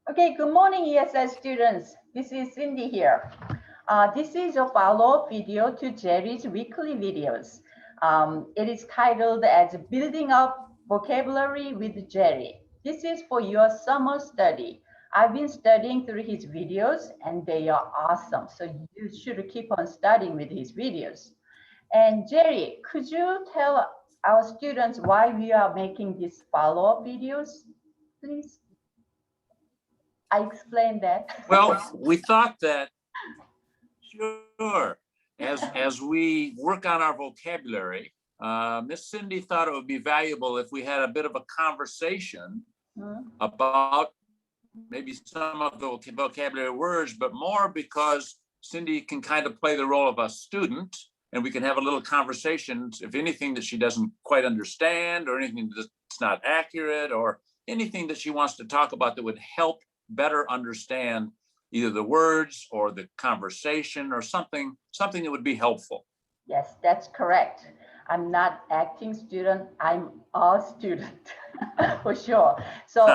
Okay, good morning, ESL students. This is Cindy here. This is a follow-up video to Jerry's weekly videos. It is titled as Building Up Vocabulary with Jerry. This is for your summer study. I've been studying through his videos and they are awesome. So you should keep on studying with his videos. And Jerry, could you tell our students why we are making these follow-up videos, please? I explained that. Well, we thought that, sure, as we work on our vocabulary, Miss Cindy thought it would be valuable if we had a bit of a conversation about maybe some of the vocabulary words, but more because Cindy can kind of play the role of a student and we can have a little conversation, if anything that she doesn't quite understand or anything that's not accurate or anything that she wants to talk about that would help better understand either the words or the conversation or something that would be helpful. Yes, that's correct. I'm not acting student, I'm a student for sure. So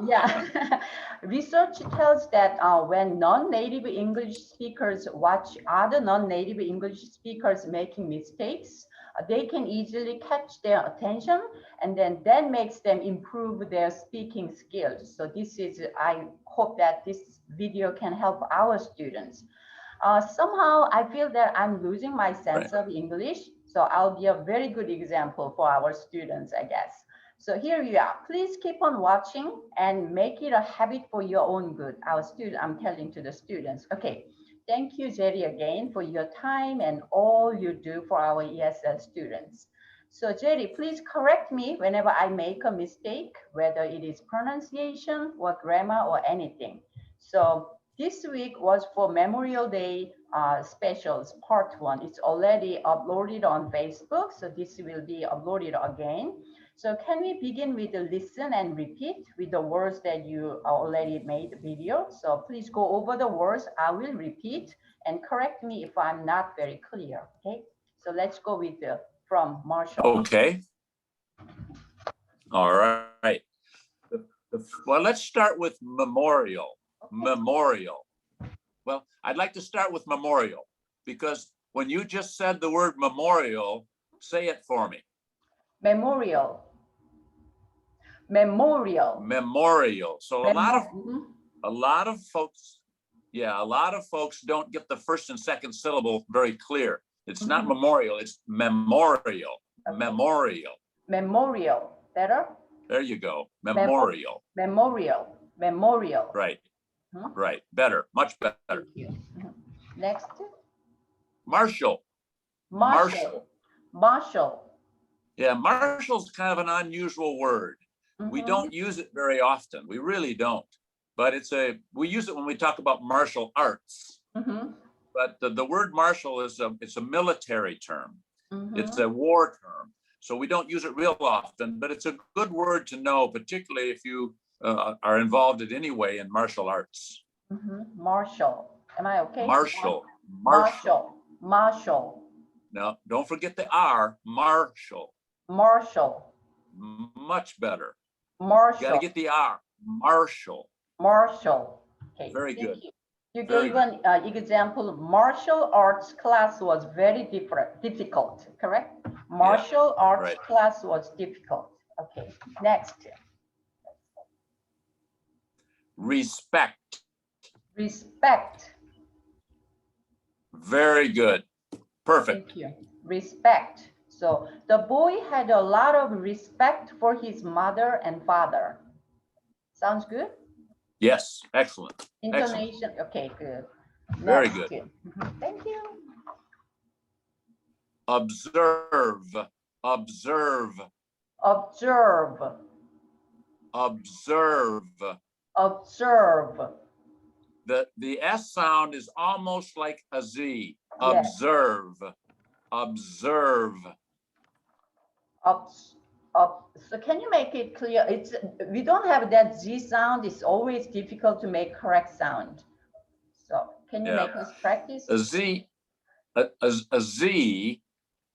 yeah, research tells that when non-native English speakers watch other non-native English speakers making mistakes, they can easily catch their attention and then that makes them improve their speaking skills. So this is, I hope that this video can help our students. Somehow I feel that I'm losing my sense of English. So I'll be a very good example for our students, I guess. So here you are. Please keep on watching and make it a habit for your own good. I'm telling to the students. Okay. Thank you, Jerry, again for your time and all you do for our ESL students. So Jerry, please correct me whenever I make a mistake, whether it is pronunciation or grammar or anything. So this week was for Memorial Day specials, part 1. It's already uploaded on Facebook, so this will be uploaded again. So can we begin with the listen and repeat with the words that you already made the video? So please go over the words. I will repeat and correct me if I'm not very clear, okay? So let's go with from Marshall. Okay. All right. Well, let's start with memorial. Okay. Memorial. Well, I'd like to start with memorial because when you just said the word memorial, say it for me. Memorial. Memorial. Memorial. So a lot of folks don't get the first and second syllable very clear. It's not memorial, it's memorial. Okay. Memorial. Memorial. Better? There you go. Memorial. Memorial. Memorial. Right. Right. Better. Much better. Thank you. Next. Marshall. Marshall. Marshall. Yeah, Marshall's kind of an unusual word. We don't use it very often. We really don't. But we use it when we talk about martial arts. But the word martial it's a military term. It's a war term. So we don't use it real often, but it's a good word to know, particularly if you are involved in any way in martial arts. Martial. Am I okay? Martial. Martial. Martial. No, don't forget the R. Martial. Martial. Much better. Martial. You got to get the R. Martial. Martial. Okay. Very good. You gave an example. Martial arts class was very difficult, correct? Martial arts class was difficult. Okay. Next. Respect. Respect. Very good. Perfect. Thank you. Respect. So the boy had a lot of respect for his mother and father. Sounds good? Yes. Excellent. Intonation. Excellent. Okay, good. Very good. Thank you. Observe. Observe. Observe. Observe. Observe. The S sound is almost like a Z. Observe. Yes. Observe. So can you make it clear? We don't have that Z sound. It's always difficult to make correct sound. So can you make us practice? A Z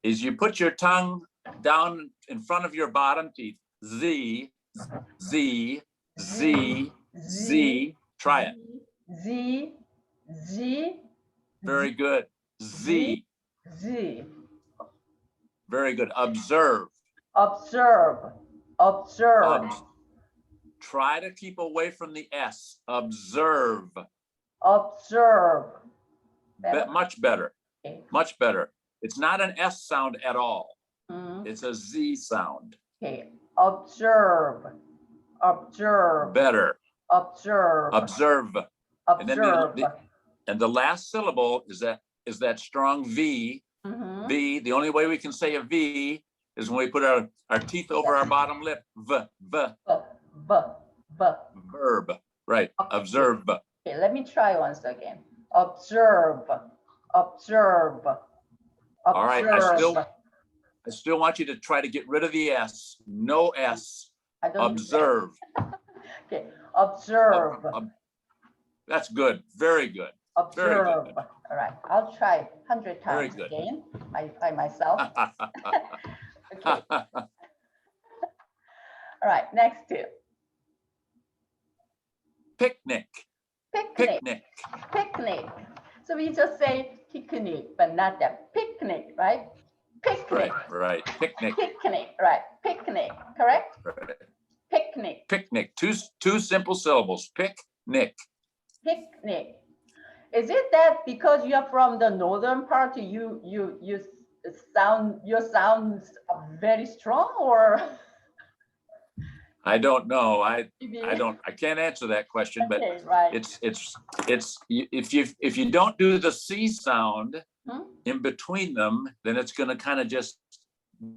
is you put your tongue down in front of your bottom teeth. Z, Z, Z, Z. Try it. Z, Z. Very good. Z. Z. Very good. Observe. Observe. Observe. Try to keep away from the S. Observe. Observe. Much better. Okay. Much better. It's not an S sound at all. Mm. It's a Z sound. Okay. Observe. Observe. Better. Observe. Observe. Observe. And the last syllable is that strong V. Mm-hmm. V. The only way we can say a V is when we put our teeth over our bottom lip. V. Verb. Right. Okay. Observe. Okay, let me try once again. Observe. Observe. All right. I still want you to try to get rid of the S. No S. I don't Observe. Okay. Observe. That's good. Very good. Observe. Very good. All right. I'll try 100 times again by myself. Okay. All right. Next two. Picnic. Picnic. Picnic. So we just say picnic, but not that picnic, right? Picnic. Right. Picnic. Picnic. Right. Picnic. Correct? Right. Picnic. Picnic. Two simple syllables. Picnic. Picnic. Is it that because you are from the northern part, your sounds are very strong, or? I don't know. I can't answer that question, but Okay, right. it's if you don't do the C sound in between them, then it's going to kind of just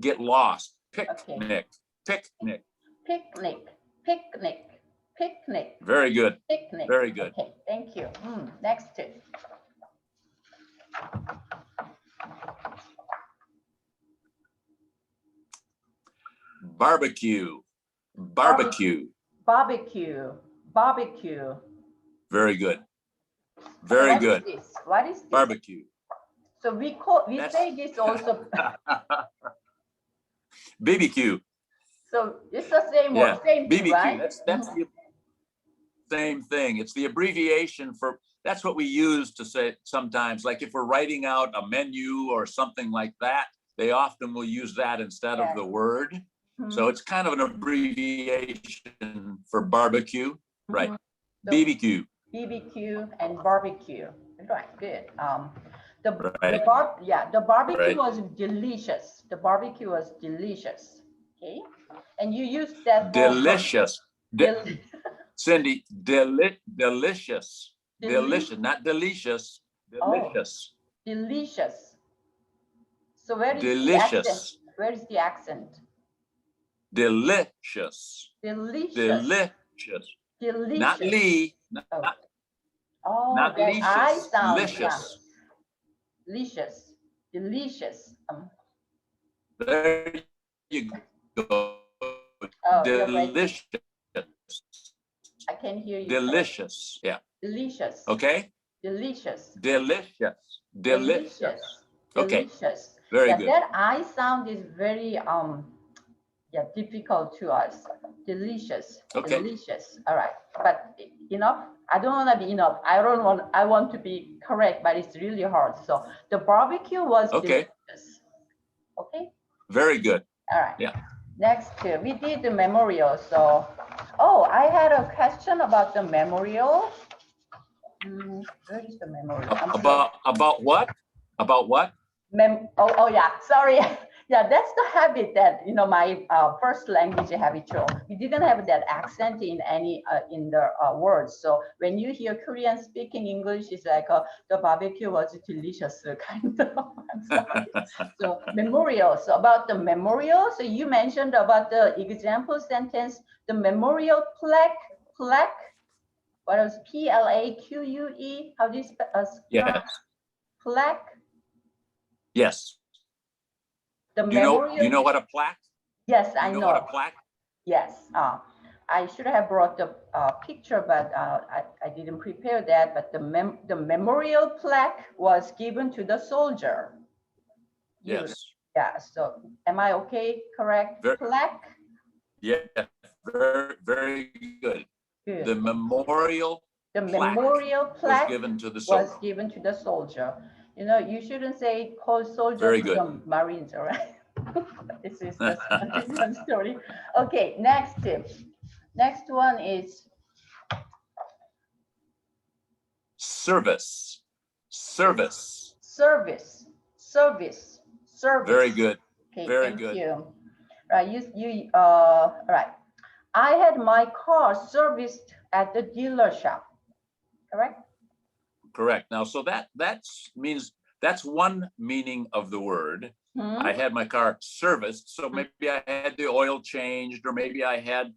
get lost. Picnic. Picnic. Picnic. Picnic. Picnic. Very good. Picnic. Very good. Okay, thank you. Next two. Barbecue. Barbecue. Barbecue. Barbecue. Very good. Very good. What is this? Barbecue. So we say this also. BBQ. So it's the same word, same thing, BBQ. right? That's the same thing. It's the abbreviation for, that's what we use to say sometimes, like if we're writing out a menu or something like that, they often will use that instead of the word. So it's kind of an abbreviation for barbecue, right? So BBQ. BBQ and barbecue. Right, good. The barbecue was delicious. The barbecue was delicious. Okay, and you used that. Delicious. Cindy, delicious. Delicious, not delicious. Delicious. Oh, delicious. So where is delicious. The accent? Where is the accent? Delicious. Delicious. Delicious. Delicious. Not Lee. Not delicious. I sound, delicious. Yeah. Delicious. Delicious. There you go. Oh, delicious. I can hear you. Delicious. Yeah. Delicious. Okay. Delicious. Delicious. Delicious. Okay. Delicious. Very good. That I sound is very difficult to us. Delicious. Okay. Delicious. All right. But enough. I don't want to be enough. I want to be correct, but it's really hard. So the barbecue was delicious. Okay. Very good. All right. Yeah. Next, we did the memorial. So, I had a question about the memorial. Where is the memorial? About what? About what? Yeah. Sorry. Yeah, that's the habit that my first language habitual. We didn't have that accent in any in the words. So when you hear Korean speaking English, it's like the barbecue was delicious kind of. I'm sorry. So memorial. So about the memorial. So you mentioned about the example sentence. The memorial plaque. What was PLAQUE? How do you spell? Yes. Plaque. Yes. The do you know what a plaque? Yes, I know. What a plaque? Yes. I should have brought the picture, but I didn't prepare that. But the memorial plaque was given to the soldier. Yes. Yeah. So am I okay? Correct. Plaque. Yeah. Very, very good. The memorial The plaque memorial was plaque given to the was soldier. given to the soldier. You know, you shouldn't say call soldiers Very to good. the Marines, all right? This is just a different story. Okay, next tip. Next one is Service. Service. service. Service. Service. Very good. Okay, Very thank good. you. Right, right. I had my car serviced at the dealer shop. Correct? Correct. Now, so that means that's one meaning of the word. I had my car serviced, so maybe I had the oil changed, or maybe I had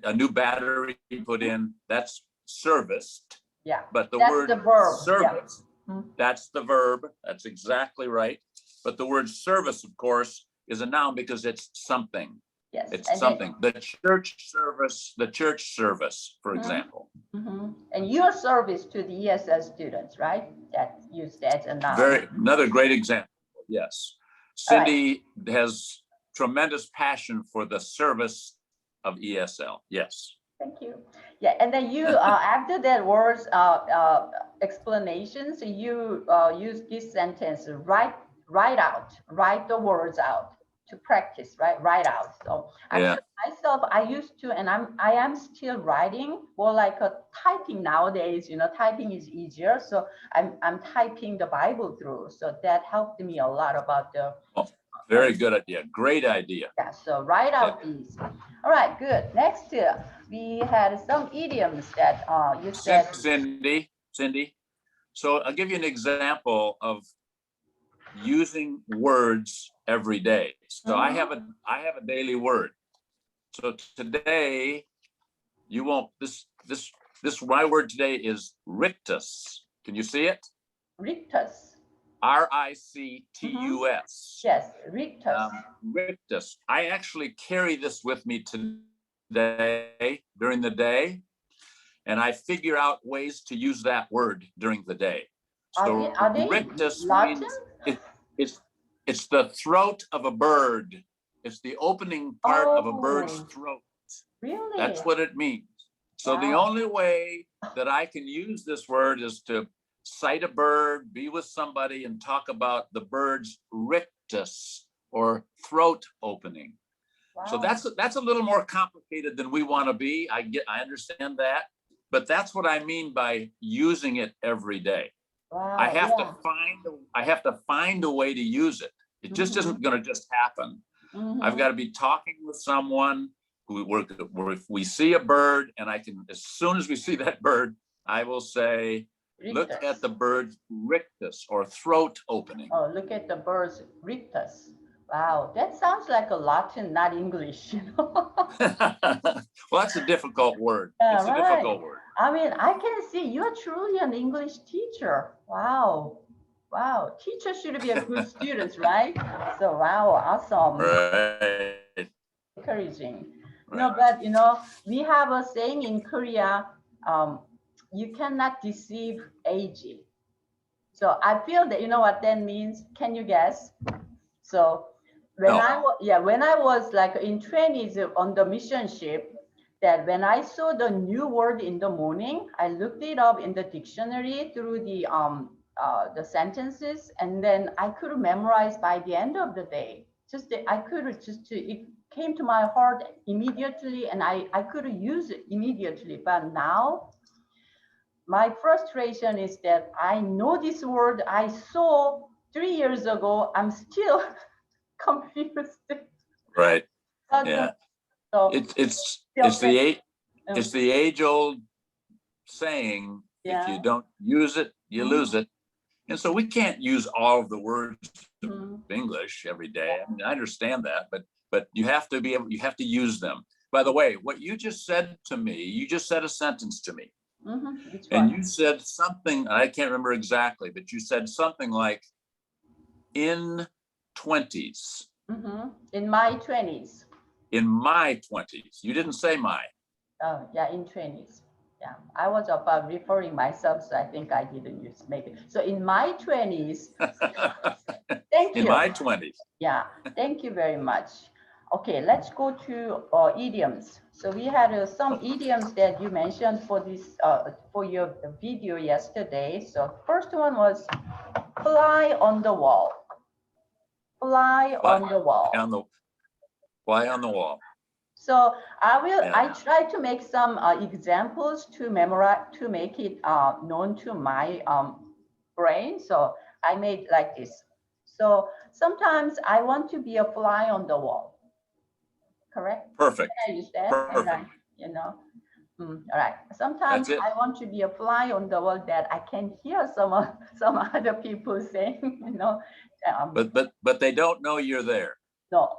a new battery put in. That's serviced. Yeah. But the That's word the verb. service, Yeah. that's the verb. That's exactly right. But the word service, of course, is a noun because it's something. Yes. It's and something. The church service, for example. And your service to the ESL students, right? That used as a noun. Another great example. Yes. Cindy has tremendous passion for the service of ESL. Yes. Thank you. Yeah, and then you after that words explanations, you use this sentence, write the words out to practice, right? Write out. So actually myself, I used to, and I am still writing, more like a typing nowadays. You know, typing is easier, so I'm typing the Bible through. So that helped me a lot about the. Very good idea. Great idea. Yeah. So write out these. All right. Good. Next, we had some idioms that you said. Cindy. So I'll give you an example of using words every day. So I have a daily word. So today, you won't. My word today is rictus. Can you see it? Rictus. R-I-C-T-U-S. Yes, rictus. Rictus. I actually carry this with me today during the day, and I figure out ways to use that word during the day. So Are they rictus Latin? means it's the throat of a bird. It's the opening part of a bird's throat. Really? That's what it means. So the only way that I can use this word is to sight a bird, be with somebody, and talk about the bird's rictus, or throat opening. Wow. So that's a little more complicated than we want to be. I understand that, but that's what I mean by using it every day. Wow, I have to find a way to use it. It just isn't going to just happen. I've got to be talking with someone where if we see a bird, and I can, as soon as we see that bird, I will say, rictus. Look at the bird's rictus, or throat opening. Oh, look at the bird's rictus. Wow, that sounds like a Latin, not English. Well, that's a difficult word. It's a difficult word. I mean, I can see you're truly an English teacher. Wow. Wow. Teachers should be a good students, right? So, wow, awesome. Right. Encouraging. Right. No, but, you know, we have a saying in Korea, you cannot deceive age. So I feel that, you know what that means? Can you guess? So when I was like in 20s on the mission ship, that when I saw the new word in the morning, I looked it up in the dictionary through the sentences, and then I could memorize by the end of the day. It came to my heart immediately, and I could use it immediately. But now my frustration is that I know this word I saw 3 years ago. I'm still confused. Right. Yeah. So it's the age-old saying, if you don't use it, you lose it. And so we can't use all of the words of English every day. I mean, I understand that, but you have to use them. By the way, what you just said to me, you just said a sentence to me. And you said something, I can't remember exactly, but you said something like, in 20s. In my 20s. In my 20s. You didn't say my. Oh, yeah, in 20s. Yeah, I was about referring myself, so I think I didn't use maybe. So in my 20s. Thank you. In my 20s. Yeah, thank you very much. Okay, let's go to idioms. So we had some idioms that you mentioned for this for your video yesterday. So first one was fly on the wall. Fly on the wall. Fly on the wall. So I Yeah. try to make some examples to memorize, to make it known to my brain. So I made like this. So sometimes I want to be a fly on the wall. Correct? Perfect. Can I use that? Perfect. You know. All right. Sometimes I want to be a fly on the wall that I can hear some other people saying, you know. But they don't know you're there. No.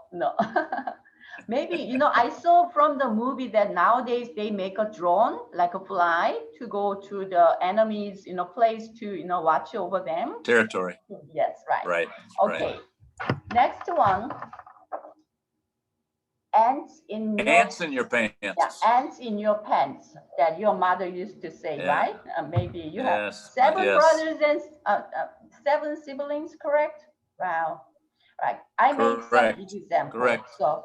Maybe, you know, I saw from the movie that nowadays they make a drone, like a fly, to go to the enemies, you know, place to, you know, watch over them. Territory. Yes, right. Right. Okay. Right. Next one. Ants in your pants. Yeah, ants in your pants that your mother used to say, yeah. Right? Maybe you have 7 brothers and 7 siblings, correct? Wow. Right. I made some examples. Correct. So,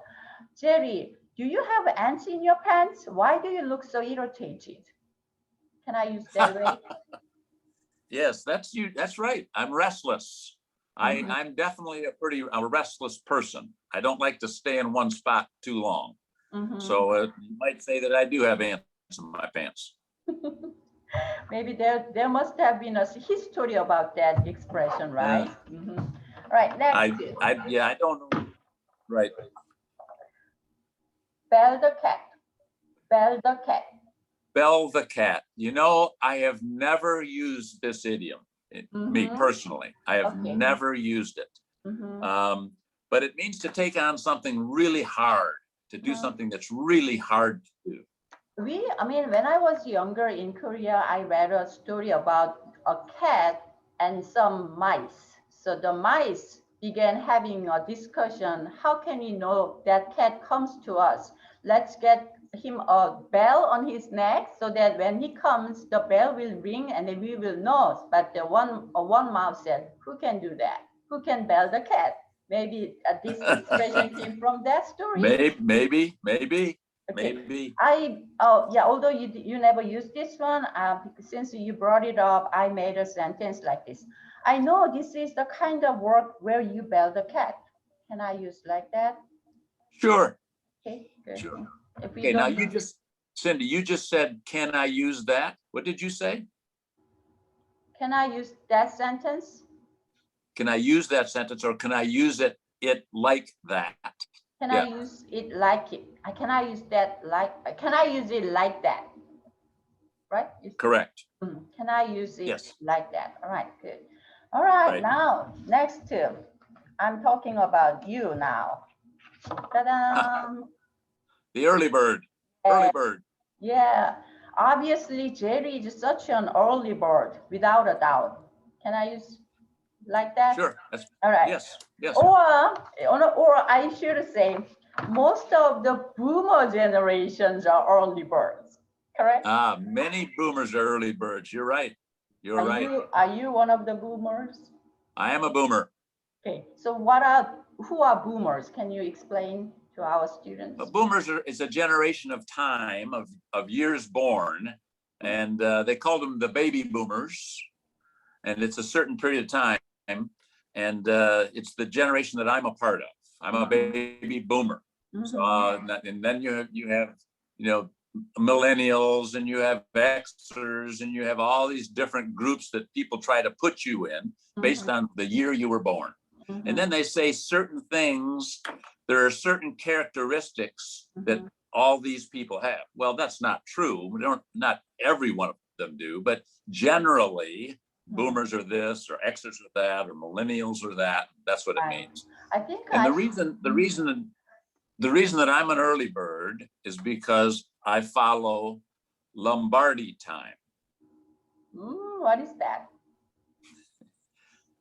Jerry, do you have ants in your pants? Why do you look so irritated? Can I use that way? Yes, that's you. That's right. I'm restless. I'm definitely a restless person. I don't like to stay in one spot too long. So you might say that I do have ants in my pants. Maybe there must have been a history about that expression, right? All right, next. I don't know. Right. Bell the cat. Bell the cat. Bell the cat. You know, I have never used this idiom. Me personally, I have never used it. But it means to take on something really hard, to do something that's really hard to do. I mean, when I was younger in Korea, I read a story about a cat and some mice. So the mice began having a discussion. How can we know that cat comes to us? Let's get him a bell on his neck so that when he comes, the bell will ring and then we will know. But the one mouse said, who can do that? Who can bell the cat? Maybe this expression came from that story. Maybe. Okay. Maybe. Although you never used this one, since you brought it up, I made a sentence like this. I know this is the kind of work where you bell the cat. Can I use like that? Sure. Okay, good. Sure. Okay, now Cindy, you just said, can I use that? What did you say? Can I use that sentence? Can I use that sentence, or can I use it like that? Can I use it like it? Can I use that like? Can I use it like that? Right? Correct. Can I use it like that? All right, good. All right. Now, next two. I'm talking about you now. Ta-da! The early bird. Early bird. Yeah. Obviously, Jerry is such an early bird, without a doubt. Can I use like that? Sure. All right. Yes. Or I should say, most of the boomer generations are early birds, correct? Many boomers are early birds. You're right. Are you one of the boomers? I am a boomer. Okay. So who are boomers? Can you explain to our students? Boomers is a generation of time of years born, and they called them the baby boomers, and it's a certain period of time, and it's the generation that I'm a part of. I'm a baby boomer. So and then you have millennials, and you have Xers, and you have all these different groups that people try to put you in based on the year you were born. And then they say certain things, there are certain characteristics that all these people have. Well, that's not true. Not every one of them do, but generally boomers are this, or Xers are that, or millennials are that. That's what it means. I think the reason that I'm an early bird is because I follow Lombardi time. What is that?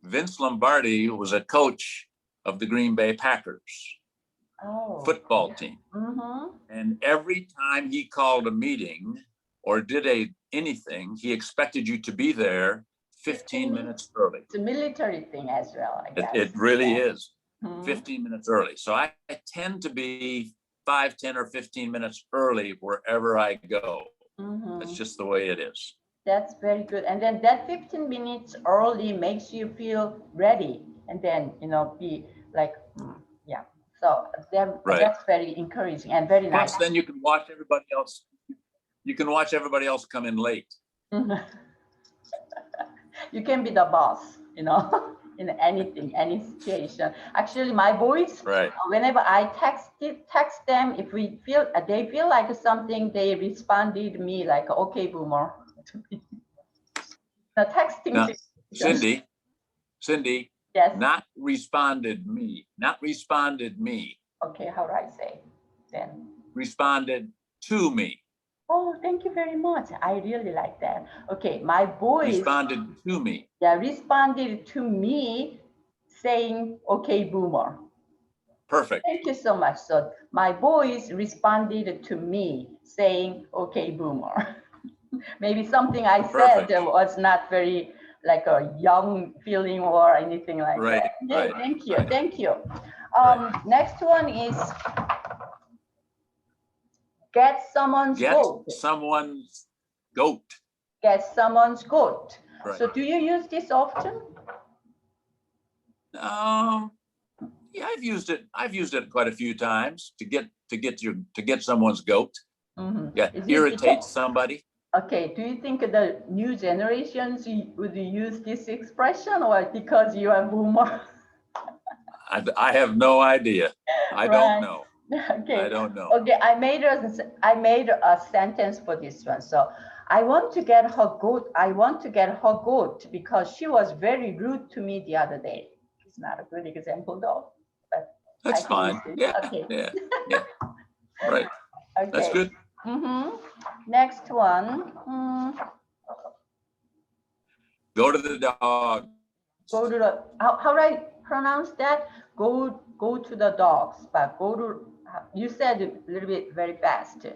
Vince Lombardi was a coach of the Green Bay Packers football team. And every time he called a meeting or did anything, he expected you to be there 15 minutes early. It's a military thing as well, I guess. It really is. 15 minutes early. So I tend to be 5, 10, or 15 minutes early wherever I go. That's just the way it is. That's very good. And then that 15 minutes early makes you feel ready, and then, you know, be like, yeah. So that's very encouraging and very nice. Plus, then you can watch everybody else. You can watch everybody else come in late. You can be the boss, you know, in anything, any situation. Actually, my boys, whenever I text them, if they feel like something, they responded me like, okay, boomer. The texting. Now, Cindy, yes. Not responded me. Okay, how do I say then? Responded to me. Oh, thank you very much. I really like that. Okay, my boys responded to me. Yeah, responded to me saying, okay, boomer. Perfect. Thank you so much. So my boys responded to me saying, okay, boomer. Maybe something I said was not very like a young feeling or anything like that. Yeah, thank you. Thank you. Next one is get someone's goat. Someone's goat. Get someone's goat. So do you use this often? Yeah, I've used it. I've used it quite a few times to get someone's goat. Yeah, irritate somebody. Okay, do you think the new generations would use this expression, or because you are boomer? I have no idea. I don't know. Okay. I don't know. Okay, I made a sentence for this one. So I want to get her goat. I want to get her goat because she was very rude to me the other day. It's not a good example though, but that's fine. Yeah. Okay. Yeah. Right. Okay. That's good. Next one. Go to the dog. Go to the. How do I pronounce that? Go to the dogs, but go to. You said it a little bit very fast.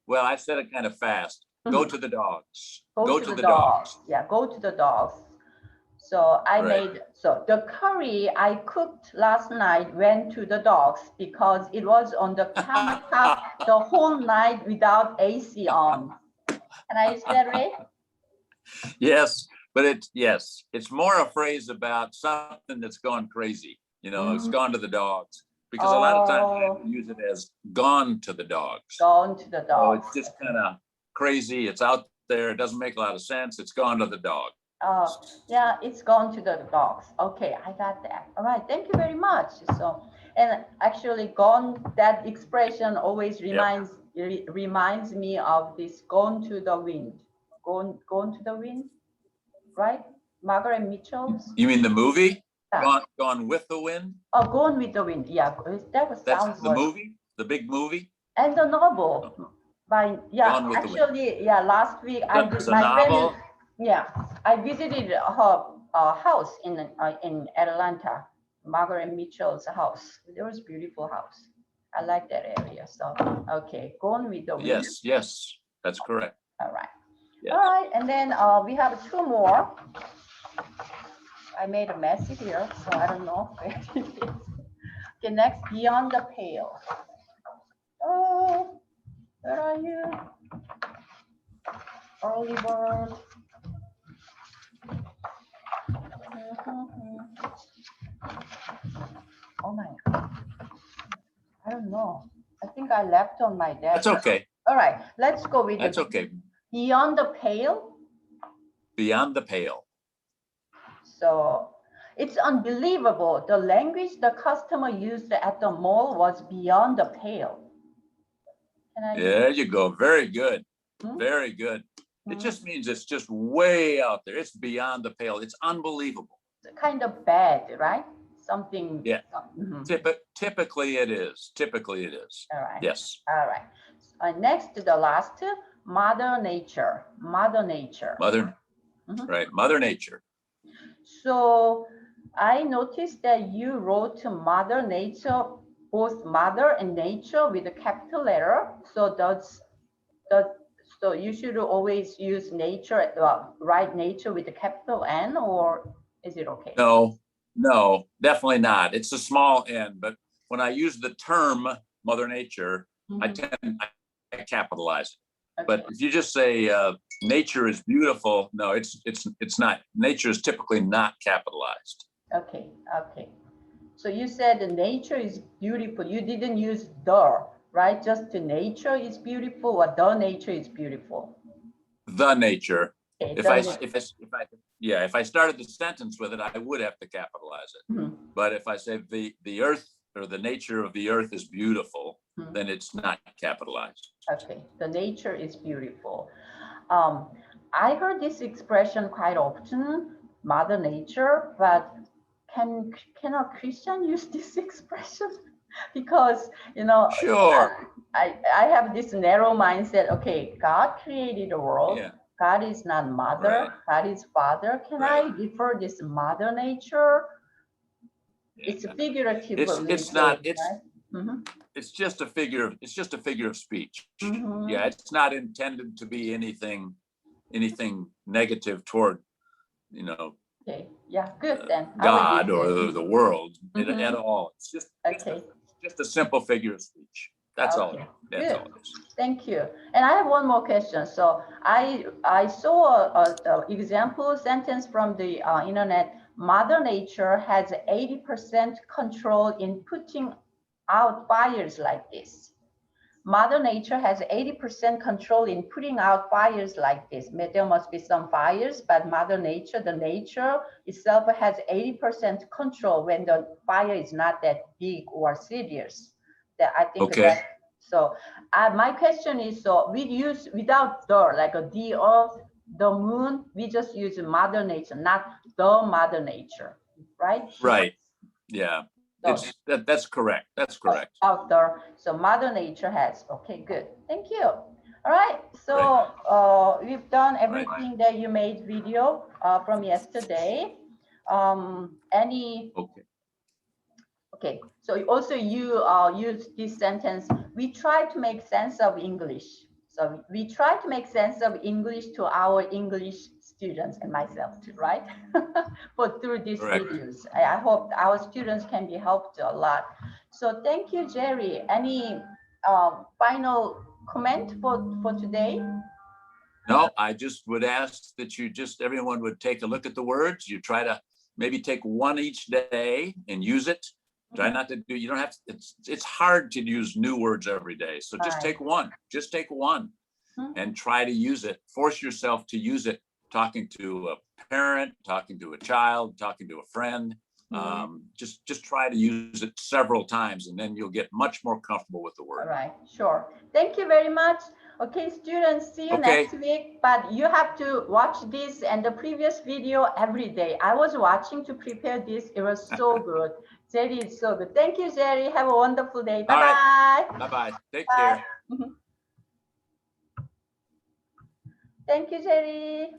Well, I said it kind of fast. Go to the dogs. Go to the dogs. Yeah, go to the dogs. So I made, so the curry I cooked last night went to the dogs because it was on the countertop the whole night without AC on. Can I use that, Ray? Yes, but it's more a phrase about something that's gone crazy. You know, it's gone to the dogs. Because a lot of times I use it as gone to the dogs. Gone to the dogs. So it's just kind of crazy. It's out there. It doesn't make a lot of sense. It's gone to the dog. Oh, yeah, it's gone to the dogs. Okay, I got that. All right, thank you very much. So, and actually gone, that expression always reminds me of this gone to the wind. Gone to the wind, right? Margaret Mitchell's. You mean the movie? Gone with the Wind? Oh, Gone with the Wind. Yeah, that's the movie, the big movie. And the novel by last week I visited her house in Atlanta, Margaret Mitchell's house. It was a beautiful house. I like that area. So okay, Gone with the Wind. Yes, that's correct. All right. Yes. All right, and then we have two more. I made a mess here, so I don't know where it is. Okay, next, Beyond the Pale. Oh, where are you? Early bird. Oh my God. I don't know. I think I left on my desk. That's okay. All right, let's go with That's okay. Beyond the Pale. Beyond the Pale. So it's unbelievable. The language the customer used at the mall was beyond the pale. There you go. Very good. Very good. It just means it's just way out there. It's beyond the pale. It's unbelievable. It's kind of bad, right? Something. Yeah. Typically it is. Typically it is. All right. Yes. All right. Next to the last, Mother Nature. Mother Nature. Right. Mother Nature. So I noticed that you wrote Mother Nature, both mother and nature with a capital letter. So so you should always use nature, write nature with a capital N, or is it okay? No, No, definitely not. It's a small n, but when I use the term Mother Nature, I capitalize it. Okay. But if you just say nature is beautiful, no, it's not. Nature is typically not capitalized. Okay, okay. So you said the nature is beautiful. You didn't use the, right? Just the nature is beautiful, or the nature is beautiful. The nature. Okay, If I started the sentence with it, I would have to capitalize it. But if I say the earth or the nature of the earth is beautiful, then it's not capitalized. Okay, the nature is beautiful. I heard this expression quite often, Mother Nature, but can a Christian use this expression? Because, you know, Sure. I have this narrow mindset. Okay, God created the world. Yeah. God is not mother. Right. God is father. Can I refer this Mother Nature? Yeah. It's figurative. It's not. Right? It's just a figure of speech. Yeah, it's not intended to be anything negative toward, Okay, yeah, good then. God or the world at all. It's just a simple figure of speech. That's all. That's all it is. Thank you. And I have one more question. So I saw a example sentence from the internet. Mother Nature has 80% control in putting out fires like this. Mother Nature has 80% control in putting out fires like this. There must be some fires, but Mother Nature, the nature itself has 80% control when the fire is not that big or serious. That I think Okay. So my question is, so we use without the, like the earth, the moon, we just use Mother Nature, not the Mother Nature, right? Right. Yeah. That's correct. That's correct. Out there. So Mother Nature has. Okay, good. Thank you. All right. So we've done everything that you made video from yesterday. Any? Okay. Okay. So also you use this sentence. We try to make sense of English. So we try to make sense of English to our English students and myself too, right? Through these videos. I hope our students can be helped a lot. So thank you, Jerry. Any final comment for today? No, I just would ask that everyone would take a look at the words. You try to maybe take one each day and use it. Try not to do, you don't have to, it's hard to use new words every day. So just take one, and try to use it. Force yourself to use it, talking to a parent, talking to a child, talking to a friend. Just try to use it several times, and then you'll get much more comfortable with the word. All right, sure. Thank you very much. Okay, students, see you next week. But you have to watch this and the previous video every day. I was watching to prepare this. It was so good. Jerry is so good. Thank you, Jerry. Have a wonderful day. Bye-bye. Bye-bye. Take care. Thank you, Jerry.